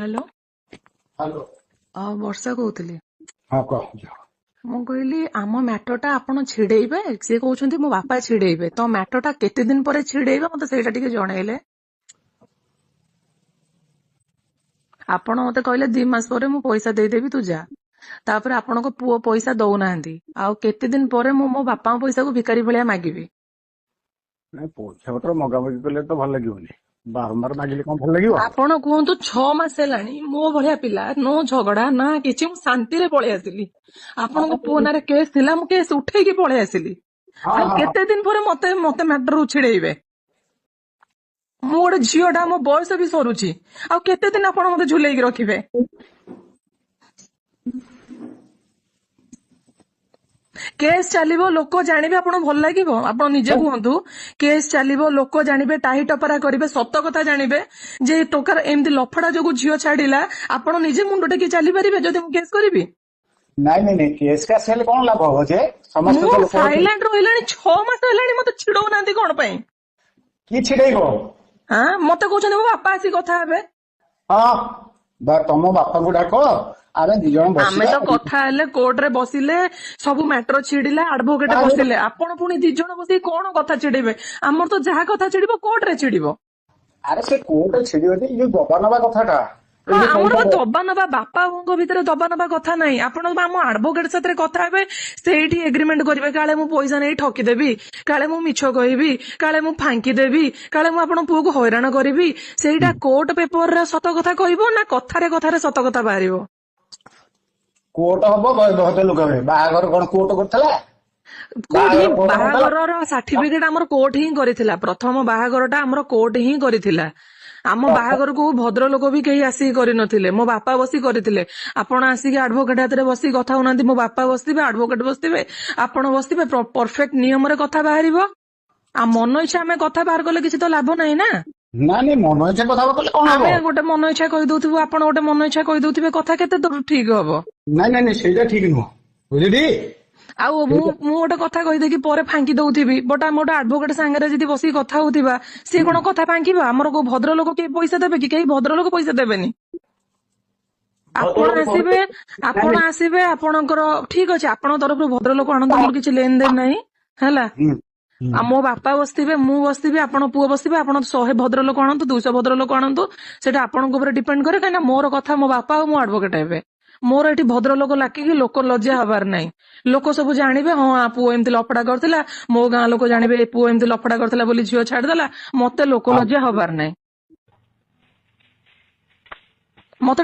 Hello. Hello. ବର୍ଷା କହୁଥିଲି। ହଁ କହ ଝିଅ। ମୁଁ କହିଲି ଆମ ମ୍ୟାଟରଟା ଆପଣ ଛିଡେଇବେ, ସିଏ କହୁଛନ୍ତି ମୋ ବାପା ଛିଡେଇବେ, ତ ମ୍ୟାଟରଟା କେତେ ଦିନ ପରେ ଛିଡେଇବେ ମତେ ସେଇଟା ଟିକେ ଜଣେଇଲେ। ଆପଣ ମତେ କହିଲେ 2 ମାସ ପରେ ମୁଁ ପଇସା ଦେଇଦେବି ତୁ ଯା, ତାପରେ ଆପଣଙ୍କ ପୁଅ ପଇସା ଦଉନାହାନ୍ତି, ଆଉ କେତେ ଦିନ ପରେ ମୁଁ ମୋ ବାପାଙ୍କ ପଇସାକୁ ଭିକାରୀ ଭଳିଆ ମାଗିବି? ନାଇଁ ପଇସା ପତ୍ର ମଗାମଗି କଲେ ତ ଭଲ ଲାଗିବନି, ବାରମ୍ବାର ମାଗିଲେ କଣ ଭଲ ଲାଗିବ? ଆପଣ କୁହନ୍ତୁ 6 ମାସ ହେଲାଣି ମୋ ଭଳିଆ ପିଲା, ନୋ ଝଗଡା ନା କିଛି, ମୁଁ ଶାନ୍ତିରେ ପଳେଇ ଆସିଲି। ଆପଣଙ୍କ ପୁଅ ନାଁରେ କେସ୍ ଥିଲା, ମୁଁ କେସ୍ ଉଠେଇକି ପଳେଇ ଆସିଲି। ହଁ ଆଉ ହଁ ହଁ। କେତେ ଦିନ ପରେ ମତେ ମତେ ମ୍ୟାଟରରୁ ଛିଡେଇବେ? ମୁଁ ଗୋଟେ ଝିଅଟା, ମୋ ବୟସ ବି ସରୁଛି, ଆଉ କେତେ ଦିନ ଆପଣ ମତେ ଝୁଲେଇକି ରଖିବେ? କେସ୍ ଚାଲିବ, ଲୋକ ଜାଣିବେ, ଆପଣ ଭଲ ଲାଗିବ? ଆପଣ ନିଜେ କୁହନ୍ତୁ। କେସ୍ ଚାଲିବ, ଲୋକ ଜାଣିବେ, ଟାହି ଟପରା କରିବେ, ସତ କଥା ଜାଣିବେ ଯେ ଟୋକାର ଏମିତି ଲଫଡା ଯୋଗୁ ଝିଅ ଛାଡିଲା। ଆପଣ ନିଜେ ମୁଣ୍ଡ ଟେକି ଚାଲିପାରିବେ ଯଦି ମୁଁ କେସ୍ କରିବି? ନାଇଁ ନାଇଁ ନାଇଁ, କେସ୍ କାସ୍ ହେଲେ କଣ ଲାଭ ହବ ଯେ? ସମସ୍ତେ ମୁଁ ତ ଲୋକ ଅଛନ୍ତି। ସାଇଲେଣ୍ଟ ରହିଲାଣି 6 ମାସ ହେଲାଣି, ମତେ ଛିଡଉନାହାନ୍ତି କଣ ପାଇଁ? କିଏ ଛିଡେଇବ? ମତେ କହୁଛନ୍ତି ମୋ ବାପା ଆସି କଥା ହେବେ। ହଁ, ତମ ବାପାଙ୍କୁ ଡାକ, ଆମେ 2 ଜଣ ଆମେ ବସିବା। ତ କଥା ହେଲେ, କୋର୍ଟରେ ବସିଲେ, ସବୁ ମ୍ୟାଟର ଛିଡିଲା, ଆଡଭୋକେଟ ବସିଲେ, ଆପଣ ପୁଣି 2 ଜଣ ବସିକି କଣ କଥା ଛିଡେଇବେ? ଆମର ତ ଯାହା କଥା ଛିଡିବ କୋର୍ଟରେ ଛିଡିବ। ଆରେ ସେ କୋର୍ଟରେ ଛିଡିବ ଯେ, ଏ ଯୋଉ ଦବା ନବା କଥାଟା, ହଁ, ଏଇ ଯୋଉ ଆମର ବା ପଇସା ଦବା ନବା, ବାପା ବୋଉଙ୍କ ଭିତରେ ଦବା ନବା କଥା ନାହିଁ। ଆପଣ ବା ଆମ ଆଡଭୋକେଟ ସାଥିରେ କଥା ହେବେ, ସେଇଠି ଏଗ୍ରିମେଣ୍ଟ କରିବେ, କାଳେ ମୁଁ ପଇସା ନେଇ ଠକିଦେବି, କାଳେ ମୁଁ ମିଛ କହିବି, କାଳେ ମୁଁ ଫାଙ୍କି ଦେବି, କାଳେ ମୁଁ ଆପଣଙ୍କ ପୁଅକୁ ହଇରାଣ କରିବି। ସେଇଟା କୋର୍ଟ ପେପରରେ ସତ କଥା କହିବ ନା କଥାରେ କଥାରେ ସତ କଥା ବାହାରିବ? କୋର୍ଟ ହବ, ଭଦ୍ର ଲୋକ ହେବେ। ବାହାଘର କଣ କୋର୍ଟ କରିଥିଲା? କୋର୍ଟ ହିଁ, ବାହାଘର କୋର୍ଟ କରିଥିଲା? ବାହାଘରର ସାର୍ଟିଫିକେଟ ଆମର କୋର୍ଟ ହିଁ କରିଥିଲା। ପ୍ରଥମ ବାହାଘରଟା ଆମର କୋର୍ଟ ହିଁ କରିଥିଲା। ଆମ ବାହାଘରକୁ ଭଦ୍ରଲୋକ ବି କେହି ଆସିକି କରିନଥିଲେ, ମୋ ବାପା ବସି କରିଥିଲେ। ଆପଣ ଆସିକି ଆଡଭୋକେଟ ହାତରେ ବସିକି କଥା ହଉନାହାନ୍ତି। ମୋ ବାପା ବସିଥିବେ, ଆଡଭୋକେଟ ବସିଥିବେ, ଆପଣ ବସିଥିବେ, ପରଫେକ୍ଟ ନିୟମରେ କଥା ବାହାରିବ। ଆଉ ମନ ଇଚ୍ଛା ଆମେ କଥା ବାହାର କଲେ କିଛି ତ ଲାଭ ନାହିଁ ନା। ନାଇଁ ନାଇଁ, ମନ ଇଚ୍ଛା କଥା କଲେ କଣ ହବ? ଆମେ ଗୋଟେ ମନ ଇଚ୍ଛା କହିଦଉଥିବୁ, ଆପଣ ଗୋଟେ ମନ ଇଚ୍ଛା କହିଦଉଥିବେ, କଥା କେତେ ଦୂର ଠିକ ହବ? ନାଇଁ ନାଇଁ ନାଇଁ, ସେଇଟା ଠିକ ନୁହଁ, ବୁଝିଲି। ଆଉ ମୁଁ ଗୋଟେ କଥା କହିଦେଇକି ପରେ ଫାଙ୍କି ଦଉଥିବି, ବଟ୍ ଆମେ ଗୋଟେ ଆଡଭୋକେଟ ସାଙ୍ଗରେ ଯଦି ବସିକି କଥା ହଉଥିବା, ସିଏ କଣ କଥା ଫାଙ୍କିବ? ଆମର କୋଉ ଭଦ୍ରଲୋକ କେହି ପଇସା ଦେବେ କି? କେହି ଭଦ୍ରଲୋକ ପଇସା ଦେବେନି। ଆପଣ ଆସିବେ, ଆପଣ ଆସିବେ, ଆପଣଙ୍କର ଠିକ ଅଛି, ଆପଣଙ୍କ ତରଫରୁ ଭଦ୍ରଲୋକ ଆଣନ୍ତୁ, ମୋର କିଛି ଲେନ ଦେନ ନାହିଁ, ହେଲା। ଆଉ ମୋ ବାପା ବସିଥିବେ, ମୁଁ ବସିଥିବି, ଆପଣ ପୁଅ ବସିଥିବେ, ଆପଣ 100 ଭଦ୍ରଲୋକ ଆଣନ୍ତୁ, 200 ଭଦ୍ରଲୋକ ଆଣନ୍ତୁ, ସେଟା ଆପଣଙ୍କ ଉପରେ ଡିପେଣ୍ଡ କରେ। କାହିଁକିନା ମୋର କଥା ମୋ ବାପା ଆଉ ମୋ ଆଡଭୋକେଟ ହେବେ। ମୋର ଏଠି ଭଦ୍ରଲୋକ ଲାକିକି ଲୋକ ଲଜ୍ଜା ହବାର ନାହିଁ। ଲୋକ ସବୁ ଜାଣିବେ, ହଁ ପୁଅ ଏମିତି ଲଫଡା କରିଥିଲା, ମୋ ଗାଁ ଲୋକ ଜାଣିବେ ପୁଅ ଏମିତି ଲଫଡା କରିଥିଲା ବୋଲି ଝିଅ ଛାଡିଦେଲା। ମତେ ଲୋକ ଲଜ୍ଜା ହବାର ନାହିଁ। ମତେ